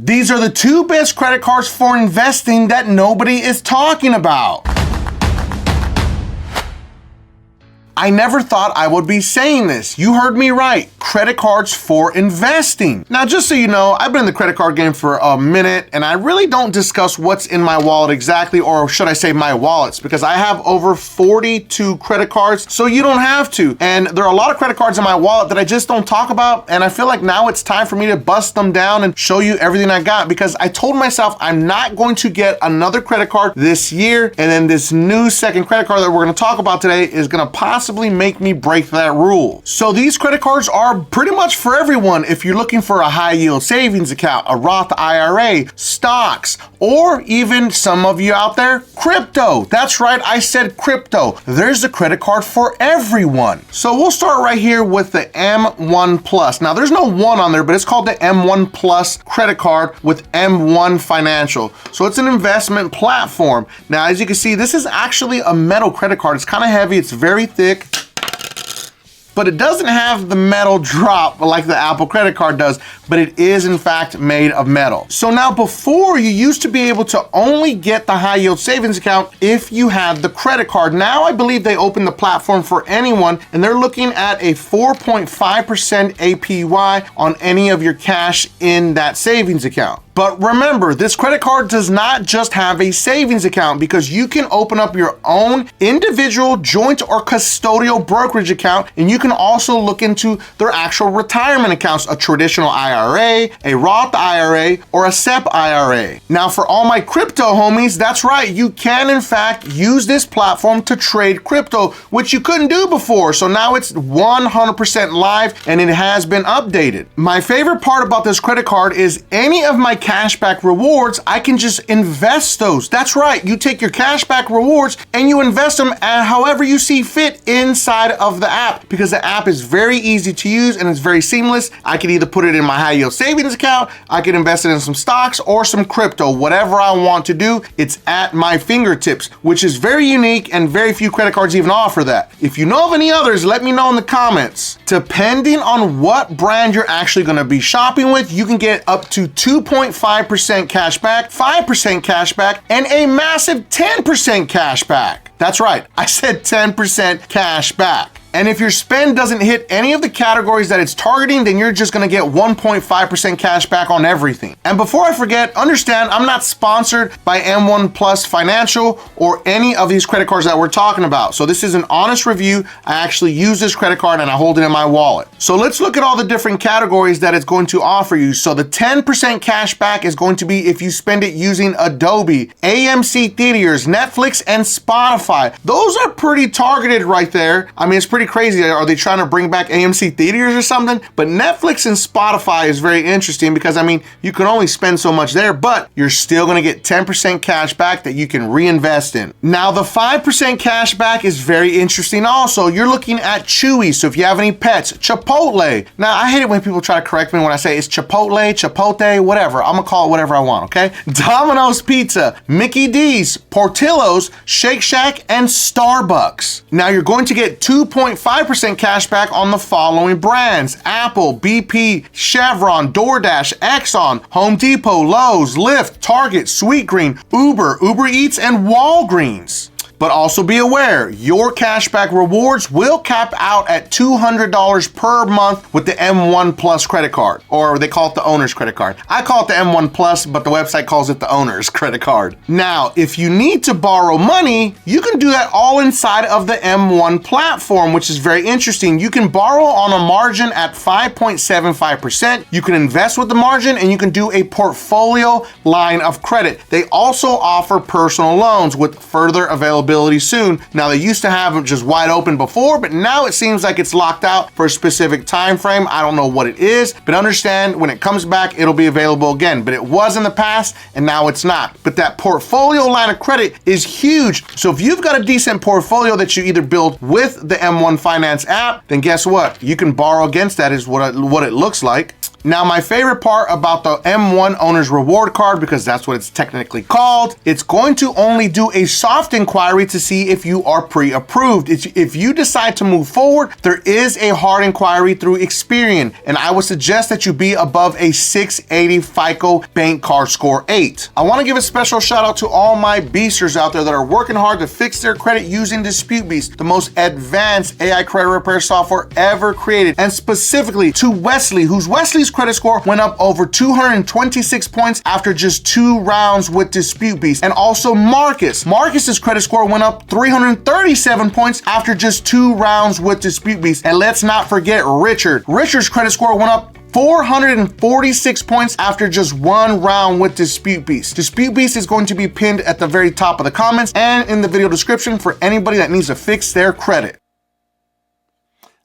These are the two best credit cards for investing that nobody is talking about. I never thought I would be saying this. You heard me right. Credit cards for investing. Now, just so you know, I've been in the credit card game for a minute, and I really don't discuss what's in my wallet exactly, or should I say my wallets, because I have over 42 credit cards, so you don't have to. And there are a lot of credit cards in my wallet that I just don't talk about, and I feel like now it's time for me to bust them down and show you everything I got, because I told myself I'm not going to get another credit card this year, and then this new second credit card that we're gonna talk about today is gonna possibly make me break that rule. So these credit cards are pretty much for everyone. If you're looking for a high yield savings account, a Roth IRA, stocks, or even some of you out there, crypto. That's right, I said crypto. There's a credit card for everyone. So we'll start right here with the M1 Plus. Now there's no one on there, but it's called the M1 Plus credit card with M1 Financial. So it's an investment platform. Now, as you can see, this is actually a metal credit card. It's kind of heavy, it's very thick, but it doesn't have the metal drop like the Apple credit card does, but it is in fact made of metal. So now, before, you used to be able to only get the high yield savings account if you had the credit card. Now I believe they opened the platform for anyone, and they're looking at a 4.5% APY on any of your cash in that savings account. But remember, this credit card does not just have a savings account, because you can open up your own individual, joint, or custodial brokerage account, and you can also look into their actual retirement accounts, a traditional IRA, a Roth IRA, or a SEP IRA. Now, for all my crypto homies, that's right, you can in fact use this platform to trade crypto, which you couldn't do before. So now it's 100% live, and it has been updated. My favorite part about this credit card is any of my cashback rewards, I can just invest those. That's right, you take your cashback rewards and you invest them however you see fit inside of the app, because the app is very easy to use and it's very seamless. I can either put it in my high yield savings account, I can invest it in some stocks or some crypto, whatever I want to do, it's at my fingertips, which is very unique, and very few credit cards even offer that. If you know of any others, let me know in the comments. Depending on what brand you're actually gonna be shopping with, you can get up to 2.5% cash back, 5% cash back, and a massive 10% cash back. That's right, I said 10% cash back. And if your spend doesn't hit any of the categories that it's targeting, then you're just gonna get 1.5% cash back on everything. And before I forget, understand I'm not sponsored by M1 Plus Financial or any of these credit cards that we're talking about. So this is an honest review. I actually use this credit card and I hold it in my wallet. So let's look at all the different categories that it's going to offer you. So the 10% cash back is going to be if you spend it using Adobe, AMC Theaters, Netflix, and Spotify. Those are pretty targeted right there. I mean, it's pretty crazy. Are they trying to bring back AMC Theaters or something? But Netflix and Spotify is very interesting, because I mean, you can only spend so much there, but you're still gonna get 10% cash back that you can reinvest in. Now, the 5% cash back is very interesting also. You're looking at Chewy, so if you have any pets, Chipotle. Now, I hate it when people try to correct me when I say it's Chipotle, Chipotle, whatever. I'm gonna call it whatever I want, okay? Domino's Pizza, Mickey D's, Portillo's, Shake Shack, and Starbucks. Now, you're going to get 2.5% cash back on the following brands: Apple, BP, Chevron, DoorDash, Exxon, Home Depot, Lowe's, Lyft, Target, Sweetgreen, Uber, Uber Eats, and Walgreens. But also be aware, your cashback rewards will cap out at $200 per month with the M1 Plus credit card, or they call it the owner's credit card. I call it the M1 Plus, but the website calls it the owner's credit card. Now, if you need to borrow money, you can do that all inside of the M1 platform, which is very interesting. You can borrow on a margin at 5.75%. You can invest with the margin, and you can do a portfolio line of credit. They also offer personal loans with further availability soon. Now, they used to have them just wide open before, but now it seems like it's locked out for a specific time frame. I don't know what it is, but understand when it comes back, it'll be available again. But it was in the past, and now it's not. But that portfolio line of credit is huge. So if you've got a decent portfolio that you either build with the M1 Finance app, then guess what? You can borrow against that, is what it looks like. Now, my favorite part about the M1 Owner's Reward Card, because that's what it's technically called, it's going to only do a soft inquiry to see if you are pre-approved. If you decide to move forward, there is a hard inquiry through Experian, and I would suggest that you be above a 680 FICO Bank Card Score 8. I want to give a special shout out to all my beasters out there that are working hard to fix their credit using Dispute Beast, the most advanced AI credit repair software ever created, and specifically to Wesley, Wesley's credit score went up over 226 points after just 2 rounds with Dispute Beast. And also Marcus's credit score went up 337 points after just 2 rounds with Dispute Beast. And let's not forget Richard's credit score went up 446 points after just 1 round with Dispute Beast. Dispute Beast is going to be pinned at the very top of the comments and in the video description for anybody that needs to fix their credit.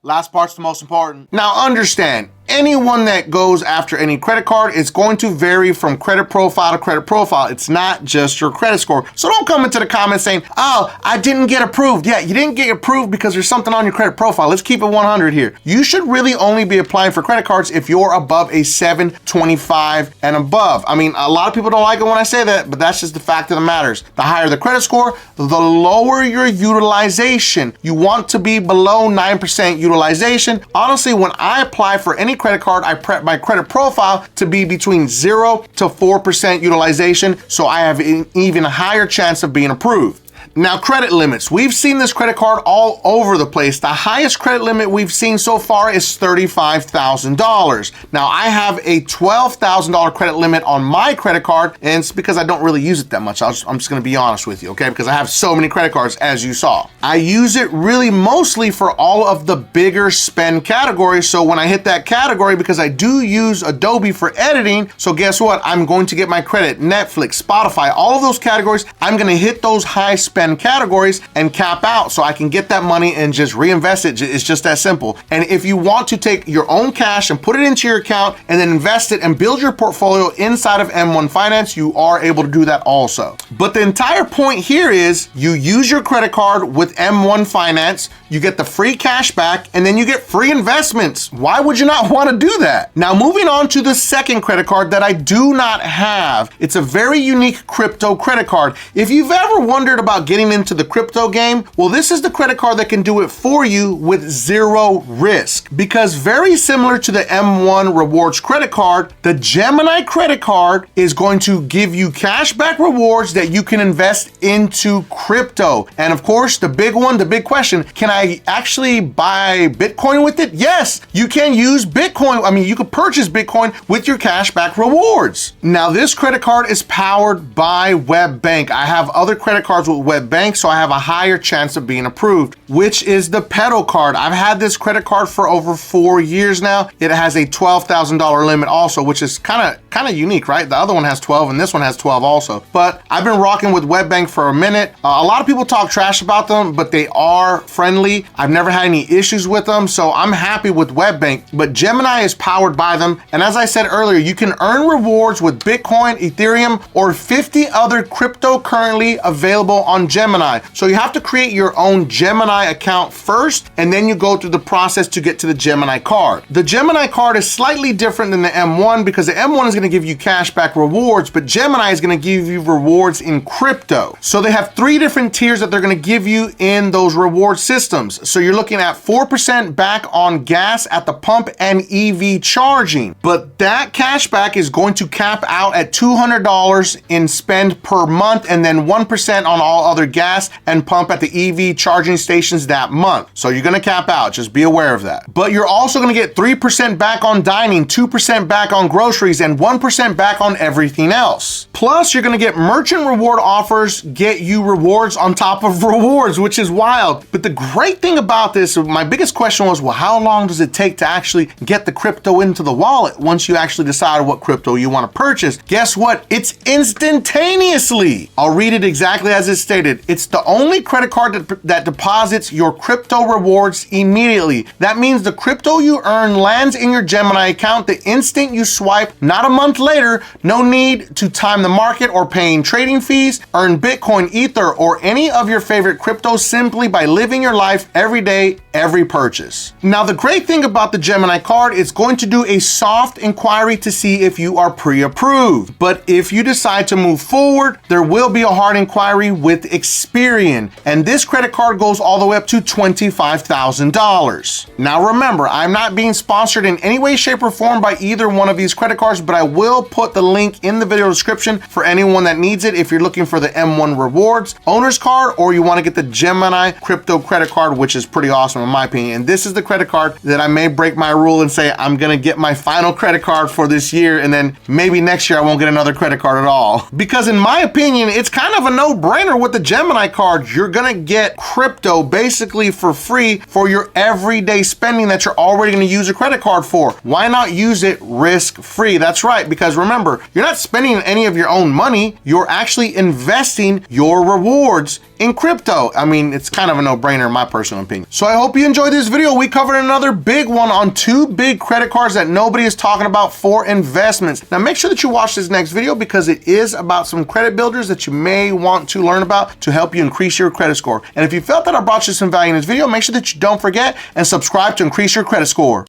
Last part's the most important. Now understand, anyone that goes after any credit card is going to vary from credit profile to credit profile. It's not just your credit score. So don't come into the comments saying, oh, I didn't get approved. Yeah, you didn't get approved because there's something on your credit profile. Let's keep it 100 here. You should really only be applying for credit cards if you're above a 725 and above. I mean, a lot of people don't like it when I say that, but that's just the fact of the matters. The higher the credit score, the lower your utilization. You want to be below 9% utilization. Honestly, when I apply for any credit card, I prep my credit profile to be between 0 to 4% utilization, so I have an even higher chance of being approved. Now, credit limits. We've seen this credit card all over the place. The highest credit limit we've seen so far is $35,000. Now, I have a $12,000 credit limit on my credit card, and it's because I don't really use it that much. I'm just gonna be honest with you, okay? Because I have so many credit cards, as you saw. I use it really mostly for all of the bigger spend categories, so when I hit that category, because I do use Adobe for editing, so guess what? I'm going to get my credit, Netflix, Spotify, all of those categories, I'm gonna hit those high spend categories and cap out so I can get that money and just reinvest it. It's just that simple. And if you want to take your own cash and put it into your account and then invest it and build your portfolio inside of M1 Finance, you are able to do that also. But the entire point here is you use your credit card with M1 Finance, you get the free cash back, and then you get free investments. Why would you not want to do that? Now, moving on to the second credit card that I do not have. It's a very unique crypto credit card. If you've ever wondered about getting into the crypto game, well, this is the credit card that can do it for you with 0 risk. Because very similar to the M1 Rewards credit card, the Gemini credit card is going to give you cashback rewards that you can invest into crypto. And of course, the big one, the big question, can I actually buy Bitcoin with it? Yes, you can use Bitcoin. I mean, you could purchase Bitcoin with your cashback rewards. Now, this credit card is powered by WebBank. I have other credit cards with WebBank, so I have a higher chance of being approved, which is the Pedal card. I've had this credit card for over 4 years now. It has a $12,000 limit also, which is kind of unique, right? The other one has 12 and this one has 12 also. But I've been rocking with WebBank for a minute. A lot of people talk trash about them, but they are friendly. I've never had any issues with them, so I'm happy with WebBank. But Gemini is powered by them, and as I said earlier, you can earn rewards with Bitcoin, Ethereum, or 50 other crypto currently available on Gemini. So you have to create your own Gemini account first, and then you go through the process to get to the Gemini card. The Gemini card is slightly different than the M1 because the M1 is going to give you cashback rewards, but Gemini is going to give you rewards in crypto. So they have 3 different tiers that they're going to give you in those reward systems. So you're looking at 4% back on gas at the pump and EV charging, but that cashback is going to cap out at $200 in spend per month, and then 1% on all other gas and pump at the EV charging stations that month. So you're gonna cap out, just be aware of that. But you're also gonna get 3% back on dining, 2% back on groceries, and 1% back on everything else. Plus, you're gonna get merchant reward offers, get you rewards on top of rewards, which is wild. But the great thing about this, my biggest question was, well, how long does it take to actually get the crypto into the wallet once you actually decide what crypto you wanna purchase? Guess what? It's instantaneously. I'll read it exactly as it's stated. It's the only credit card that deposits your crypto rewards immediately. That means the crypto you earn lands in your Gemini account the instant you swipe, not a month later. No need to time the market or paying trading fees. Earn Bitcoin, Ether, or any of your favorite cryptos simply by living your life every day, every purchase. Now, the great thing about the Gemini card, it's going to do a soft inquiry to see if you are pre-approved. But if you decide to move forward, there will be a hard inquiry with Experian. And this credit card goes all the way up to $25,000. Now remember, I'm not being sponsored in any way, shape, or form by either one of these credit cards, but I will put the link in the video description for anyone that needs it if you're looking for the M1 Rewards owner's card, or you want to get the Gemini crypto credit card, which is pretty awesome in my opinion. And this is the credit card that I may break my rule and say I'm gonna get my final credit card for this year, and then maybe next year I won't get another credit card at all. Because in my opinion, it's kind of a no-brainer with the Gemini card. You're gonna get crypto basically for free for your everyday spending that you're already gonna use a credit card for. Why not use it risk-free? That's right, because remember, you're not spending any of your own money, you're actually investing your rewards in crypto. I mean, it's kind of a no-brainer in my personal opinion. So I hope you enjoyed this video. We covered another big one on 2 big credit cards that nobody is talking about for investments. Now make sure that you watch this next video because it is about some credit builders that you may want to learn about to help you increase your credit score. And if you felt that I brought you some value in this video, make sure that you don't forget and subscribe to increase your credit score.